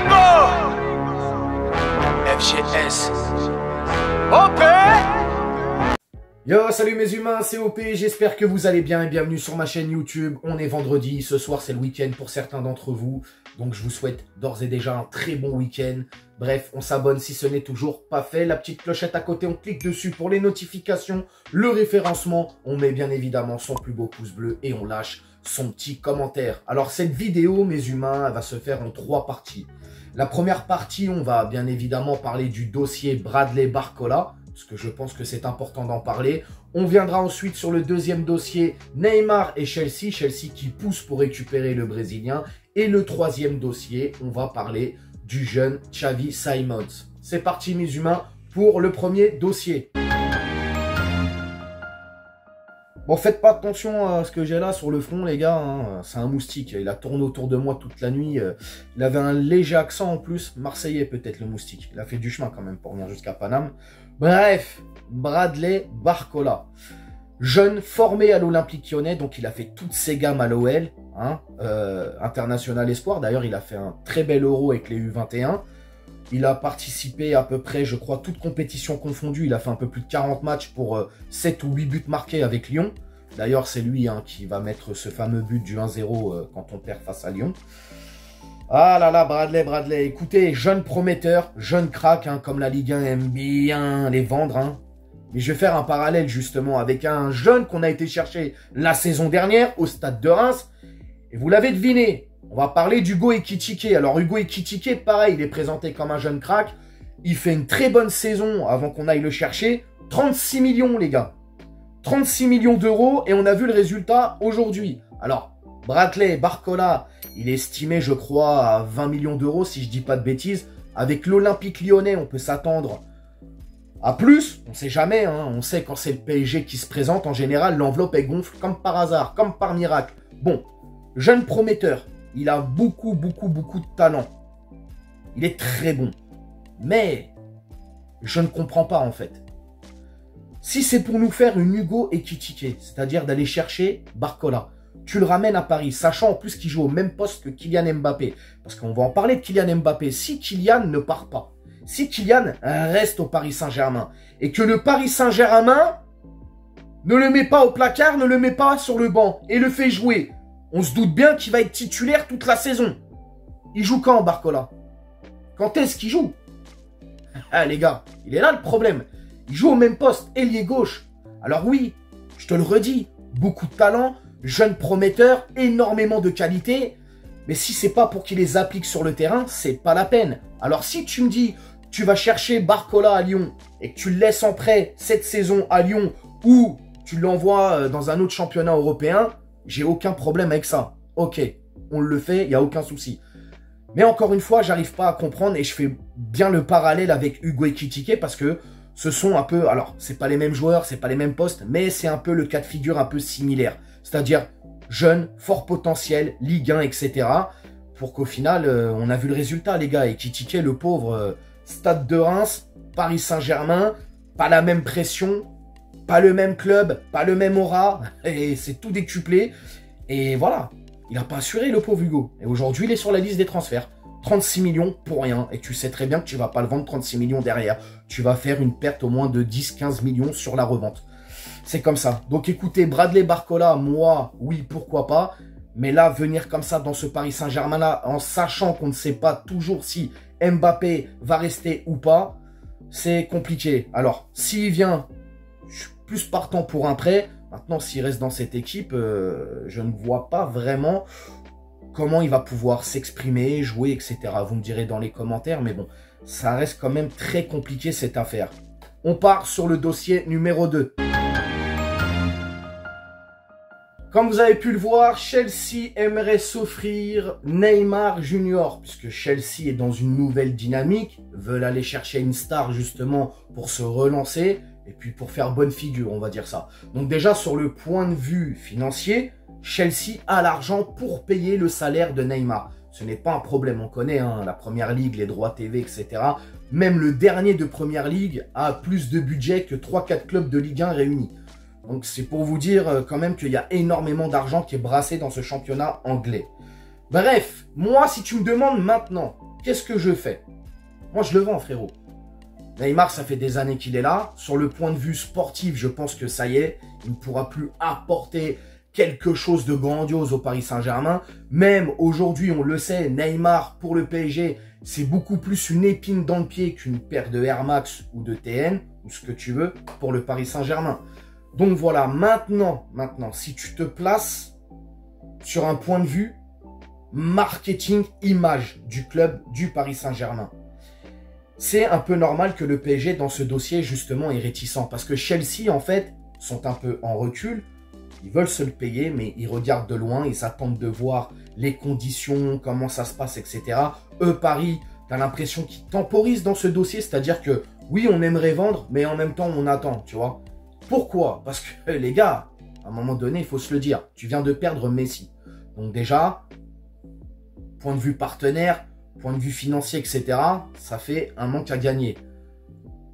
Bingo! FGS. OP! Yo, salut mes humains, c'est OP, j'espère que vous allez bien et bienvenue sur ma chaîne YouTube. On est vendredi, ce soir c'est le week-end pour certains d'entre vous, donc je vous souhaite d'ores et déjà un très bon week-end. Bref, on s'abonne si ce n'est toujours pas fait, la petite clochette à côté, on clique dessus pour les notifications, le référencement, on met bien évidemment son plus beau pouce bleu et on lâche son petit commentaire. Alors cette vidéo, mes humains, elle va se faire en 3 parties. La première partie, on va bien évidemment parler du dossier Bradley Barcola, parce que je pense que c'est important d'en parler. On viendra ensuite sur le deuxième dossier, Neymar et Chelsea. Chelsea qui pousse pour récupérer le Brésilien. Et le troisième dossier, on va parler du jeune Xavi Simons. C'est parti mes humains pour le premier dossier. Bon, faites pas attention à ce que j'ai là sur le front, les gars. Hein. C'est un moustique. Il a tourné autour de moi toute la nuit. Il avait un léger accent en plus. Marseillais peut-être le moustique. Il a fait du chemin quand même pour venir jusqu'à Paname. Bref, Bradley Barcola. Jeune formé à l'Olympique Lyonnais. Donc il a fait toutes ses gammes à l'OL. Hein, international espoir. D'ailleurs, il a fait un très bel Euro avec les U21. Il a participé à peu près, je crois, toutes compétitions confondues. Il a fait un peu plus de 40 matchs pour 7 ou 8 buts marqués avec Lyon. D'ailleurs, c'est lui qui va mettre ce fameux but du 1-0 quand on perd face à Lyon. Ah là là, Bradley. Écoutez, jeune prometteur, jeune crack, comme la Ligue 1 aime bien les vendre. Mais je vais faire un parallèle justement avec un jeune qu'on a été chercher la saison dernière au stade de Reims. Et vous l'avez deviné. On va parler d'Hugo Ekitike. Alors Hugo Ekitike, pareil, il est présenté comme un jeune crack. Il fait une très bonne saison avant qu'on aille le chercher. 36 millions les gars. 36 millions d'euros et on a vu le résultat aujourd'hui. Alors Bradley Barcola, il est estimé je crois à 20 millions d'euros si je dis pas de bêtises. Avec l'Olympique Lyonnais, on peut s'attendre à plus. On sait jamais, on sait quand c'est le PSG qui se présente. En général, l'enveloppe elle gonfle comme par hasard, comme par miracle. Bon, jeune prometteur. Il a beaucoup de talent. Il est très bon. Mais, je ne comprends pas en fait. Si c'est pour nous faire une Hugo Ekitike, c'est-à-dire d'aller chercher Barcola, tu le ramènes à Paris, sachant en plus qu'il joue au même poste que Kylian Mbappé. Parce qu'on va en parler de Kylian Mbappé. Si Kylian ne part pas, si Kylian reste au Paris Saint-Germain, et que le Paris Saint-Germain ne le met pas au placard, ne le met pas sur le banc, et le fait jouer, on se doute bien qu'il va être titulaire toute la saison. Il joue quand, Barcola? Quand est-ce qu'il joue? Ah, les gars, il est là le problème. Il joue au même poste, ailier gauche. Alors oui, je te le redis, beaucoup de talent, jeune prometteur, énormément de qualité. Mais si c'est pas pour qu'il les applique sur le terrain, c'est pas la peine. Alors si tu me dis, tu vas chercher Barcola à Lyon et que tu le laisses en prêt cette saison à Lyon ou tu l'envoies dans un autre championnat européen, j'ai aucun problème avec ça. Ok, on le fait, il n'y a aucun souci. Mais encore une fois, j'arrive pas à comprendre et je fais bien le parallèle avec Hugo Ekitike parce que ce sont un peu... Alors, c'est pas les mêmes joueurs, c'est pas les mêmes postes, mais c'est un peu le cas de figure un peu similaire. C'est-à-dire jeune, fort potentiel, Ligue 1, etc. Pour qu'au final, on a vu le résultat, les gars. Ekitike, le pauvre, Stade de Reims, Paris Saint-Germain, pas la même pression, pas le même club, pas le même aura, et c'est tout décuplé. Et voilà, il n'a pas assuré le pauvre Hugo. Et aujourd'hui, il est sur la liste des transferts. 36 millions pour rien. Et tu sais très bien que tu ne vas pas le vendre 36 millions derrière. Tu vas faire une perte au moins de 10-15 millions sur la revente. C'est comme ça. Donc écoutez, Bradley Barcola, moi, oui, pourquoi pas. Mais là, venir comme ça dans ce Paris Saint-Germain-là, en sachant qu'on ne sait pas toujours si Mbappé va rester ou pas, c'est compliqué. Alors, s'il vient... Je suis plus partant pour un prêt. Maintenant, s'il reste dans cette équipe, je ne vois pas vraiment comment il va pouvoir s'exprimer, jouer, etc. Vous me direz dans les commentaires, mais bon, ça reste quand même très compliqué cette affaire. On part sur le dossier numéro 2. Comme vous avez pu le voir, Chelsea aimerait s'offrir Neymar Junior, puisque Chelsea est dans une nouvelle dynamique, veulent aller chercher une star justement pour se relancer, et puis pour faire bonne figure, on va dire ça. Donc déjà, sur le point de vue financier, Chelsea a l'argent pour payer le salaire de Neymar. Ce n'est pas un problème, on connaît la Première Ligue, les droits TV, etc. Même le dernier de Première Ligue a plus de budget que 3-4 clubs de Ligue 1 réunis. Donc c'est pour vous dire quand même qu'il y a énormément d'argent qui est brassé dans ce championnat anglais. Bref, moi si tu me demandes maintenant, qu'est-ce que je fais? Moi, je le vends, frérot. Neymar, ça fait des années qu'il est là. Sur le point de vue sportif, je pense que ça y est, il ne pourra plus apporter quelque chose de grandiose au Paris Saint-Germain. Même aujourd'hui, on le sait, Neymar, pour le PSG, c'est beaucoup plus une épine dans le pied qu'une paire de Air Max ou de TN, ou ce que tu veux, pour le Paris Saint-Germain. Donc voilà, maintenant, si tu te places sur un point de vue marketing, image du club du Paris Saint-Germain, c'est un peu normal que le PSG, dans ce dossier, justement, est réticent. Parce que Chelsea, en fait, sont un peu en recul. Ils veulent se le payer, mais ils regardent de loin. Ils attendent de voir les conditions, comment ça se passe, etc. Eux, Paris, t'as l'impression qu'ils temporisent dans ce dossier. C'est-à-dire que, oui, on aimerait vendre, mais en même temps, on attend, tu vois. Pourquoi? Parce que, les gars, à un moment donné, il faut se le dire. Tu viens de perdre Messi. Donc déjà, point de vue partenaire, point de vue financier, etc., ça fait un manque à gagner.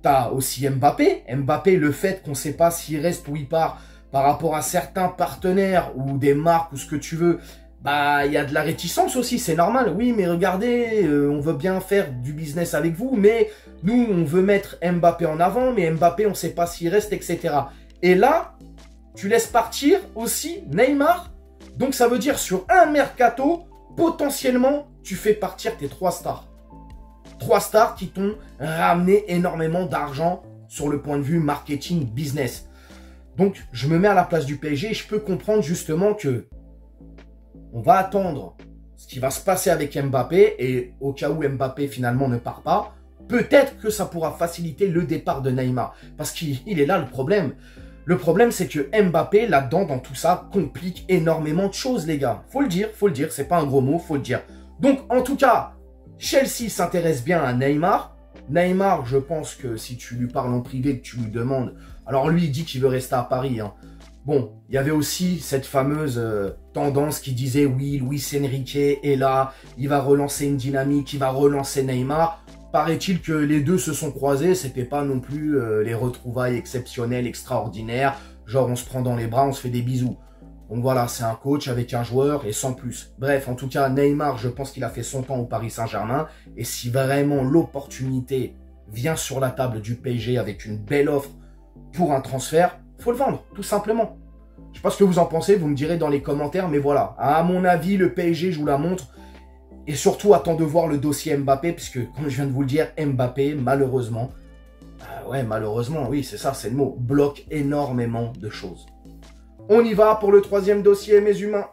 T'as aussi Mbappé. Mbappé, le fait qu'on ne sait pas s'il reste ou il part par rapport à certains partenaires ou des marques ou ce que tu veux, bah il y a de la réticence aussi, c'est normal. Oui, mais regardez, on veut bien faire du business avec vous, mais nous, on veut mettre Mbappé en avant, mais Mbappé, on ne sait pas s'il reste, etc. Et là, tu laisses partir aussi Neymar. Donc ça veut dire sur un mercato, potentiellement, tu fais partir tes 3 stars. 3 stars qui t'ont ramené énormément d'argent sur le point de vue marketing business. Donc, je me mets à la place du PSG et je peux comprendre justement que on va attendre ce qui va se passer avec Mbappé et au cas où Mbappé finalement ne part pas, peut-être que ça pourra faciliter le départ de Neymar. Parce qu'il est là le problème. Le problème, c'est que Mbappé, là-dedans, dans tout ça, complique énormément de choses, les gars. Faut le dire, c'est pas un gros mot, faut le dire. Donc, en tout cas, Chelsea s'intéresse bien à Neymar. Neymar, je pense que si tu lui parles en privé, que tu lui demandes... Alors, lui, il dit qu'il veut rester à Paris. Hein. Bon, il y avait aussi cette fameuse tendance qui disait, oui, Luis Enrique est là, il va relancer une dynamique, il va relancer Neymar. Paraît-il que les deux se sont croisés, c'était pas non plus les retrouvailles exceptionnelles, extraordinaires. Genre, on se prend dans les bras, on se fait des bisous. Donc voilà, c'est un coach avec un joueur et sans plus. Bref, en tout cas, Neymar, je pense qu'il a fait son temps au Paris Saint-Germain. Et si vraiment l'opportunité vient sur la table du PSG avec une belle offre pour un transfert, faut le vendre, tout simplement. Je sais pas ce que vous en pensez, vous me direz dans les commentaires, mais voilà. À mon avis, le PSG, je vous la montre. Et surtout, attends de voir le dossier Mbappé, puisque, comme je viens de vous le dire, Mbappé, malheureusement, malheureusement, oui, c'est ça, c'est le mot, bloque énormément de choses. On y va pour le 3e dossier, mes humains.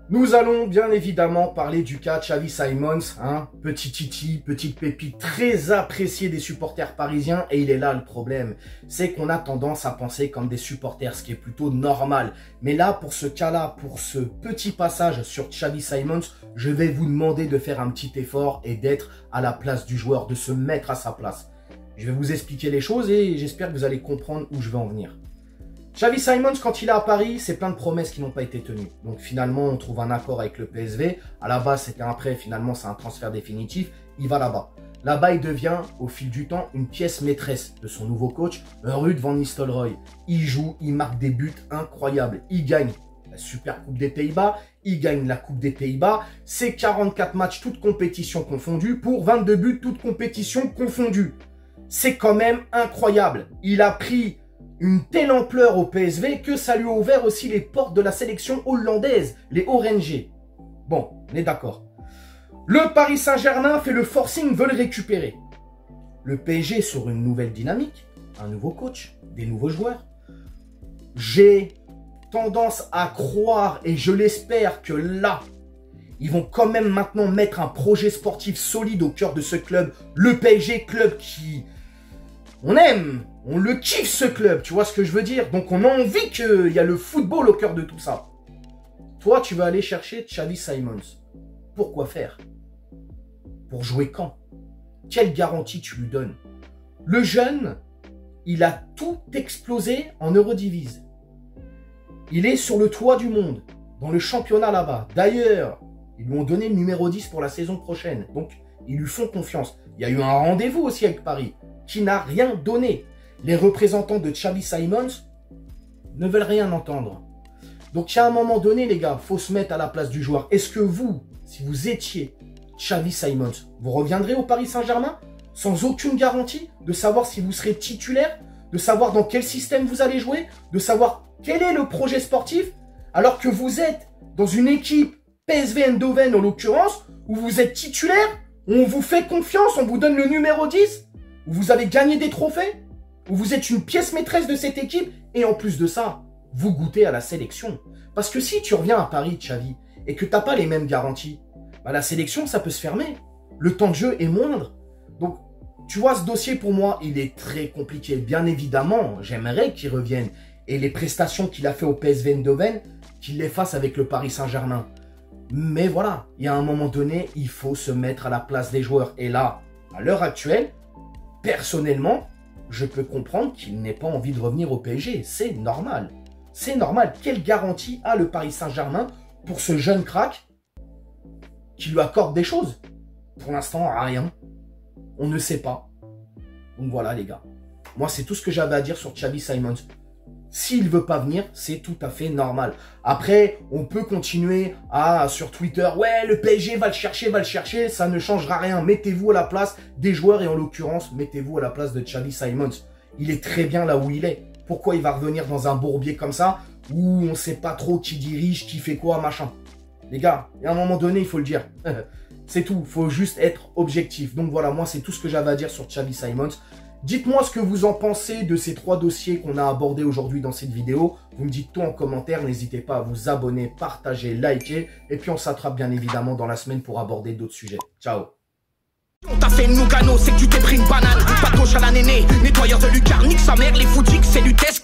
Nous allons bien évidemment parler du cas Xavi Simons, hein, petit Titi, petite pépite très appréciée des supporters parisiens. Et il est là le problème, c'est qu'on a tendance à penser comme des supporters, ce qui est plutôt normal. Mais là, pour ce cas-là, pour ce petit passage sur Xavi Simons, je vais vous demander de faire un petit effort et d'être à la place du joueur, de se mettre à sa place. Je vais vous expliquer les choses et j'espère que vous allez comprendre où je vais en venir. Xavi Simons, quand il est à Paris, c'est plein de promesses qui n'ont pas été tenues. Donc finalement, on trouve un accord avec le PSV. À la base, c'était un prêt. Finalement, c'est un transfert définitif. Il va là-bas. Là-bas, il devient, au fil du temps, une pièce maîtresse de son nouveau coach, Ruud van Nistelrooy. Il joue, il marque des buts incroyables. Il gagne la Super Coupe des Pays-Bas. Il gagne la Coupe des Pays-Bas. C'est 44 matchs, toutes compétitions confondues, pour 22 buts, toutes compétitions confondues. C'est quand même incroyable. Il a pris une telle ampleur au PSV que ça lui a ouvert aussi les portes de la sélection hollandaise, les Oranje. Bon, on est d'accord. Le Paris Saint-Germain fait le forcing, veut le récupérer. Le PSG sur une nouvelle dynamique, un nouveau coach, des nouveaux joueurs. J'ai tendance à croire, et je l'espère, que là, ils vont quand même maintenant mettre un projet sportif solide au cœur de ce club. Le PSG, club qui... On aime, on le kiffe ce club, tu vois ce que je veux dire? Donc on a envie qu'il y a le football au cœur de tout ça. Toi, tu vas aller chercher Xavi Simons. Pourquoi faire? Pour jouer quand? Quelle garantie tu lui donnes? Le jeune, il a tout explosé en Eurodivisie. Il est sur le toit du monde, dans le championnat là-bas. D'ailleurs, ils lui ont donné le numéro 10 pour la saison prochaine. Donc, ils lui font confiance. Il y a eu un rendez-vous aussi avec Paris, qui n'a rien donné. Les représentants de Xavi Simons ne veulent rien entendre. Donc, il y a un moment donné, les gars, il faut se mettre à la place du joueur. Est-ce que vous, si vous étiez Xavi Simons, vous reviendrez au Paris Saint-Germain sans aucune garantie de savoir si vous serez titulaire, de savoir dans quel système vous allez jouer, de savoir quel est le projet sportif, alors que vous êtes dans une équipe PSV Eindhoven en l'occurrence, où vous êtes titulaire, où on vous fait confiance, on vous donne le numéro 10, où vous avez gagné des trophées, où vous êtes une pièce maîtresse de cette équipe, et en plus de ça, vous goûtez à la sélection. Parce que si tu reviens à Paris, Xavi, et que tu n'as pas les mêmes garanties, bah la sélection, ça peut se fermer. Le temps de jeu est moindre. Donc, tu vois, ce dossier, pour moi, il est très compliqué. Bien évidemment, j'aimerais qu'il revienne. Et les prestations qu'il a fait au PSV Eindhoven, qu'il les fasse avec le Paris Saint-Germain. Mais voilà, il y a un moment donné, il faut se mettre à la place des joueurs. Et là, à l'heure actuelle, personnellement, je peux comprendre qu'il n'ait pas envie de revenir au PSG. C'est normal. C'est normal. Quelle garantie a le Paris Saint-Germain pour ce jeune crack qui lui accorde des choses? Pour l'instant, rien. On ne sait pas. Donc voilà, les gars. Moi, c'est tout ce que j'avais à dire sur Xavi Simons. S'il ne veut pas venir, c'est tout à fait normal. Après, on peut continuer sur Twitter, ouais, le PSG va le chercher, ça ne changera rien. Mettez-vous à la place des joueurs et en l'occurrence, mettez-vous à la place de Xavi Simons. Il est très bien là où il est. Pourquoi il va revenir dans un bourbier comme ça, où on ne sait pas trop qui dirige, qui fait quoi, machin? Les gars, à un moment donné, il faut le dire. C'est tout, il faut juste être objectif. Donc voilà, moi, c'est tout ce que j'avais à dire sur Xavi Simons. Dites-moi ce que vous en pensez de ces 3 dossiers qu'on a abordés aujourd'hui dans cette vidéo. Vous me dites tout en commentaire. N'hésitez pas à vous abonner, partager, liker. Et puis on s'attrape bien évidemment dans la semaine pour aborder d'autres sujets. Ciao. On t'a fait Nougano, c'est que tu t'es pris une banane. Pas de gauche à la néné, nettoyeur de lucarne, nique sa mère, les foutiques, c'est Lutesque.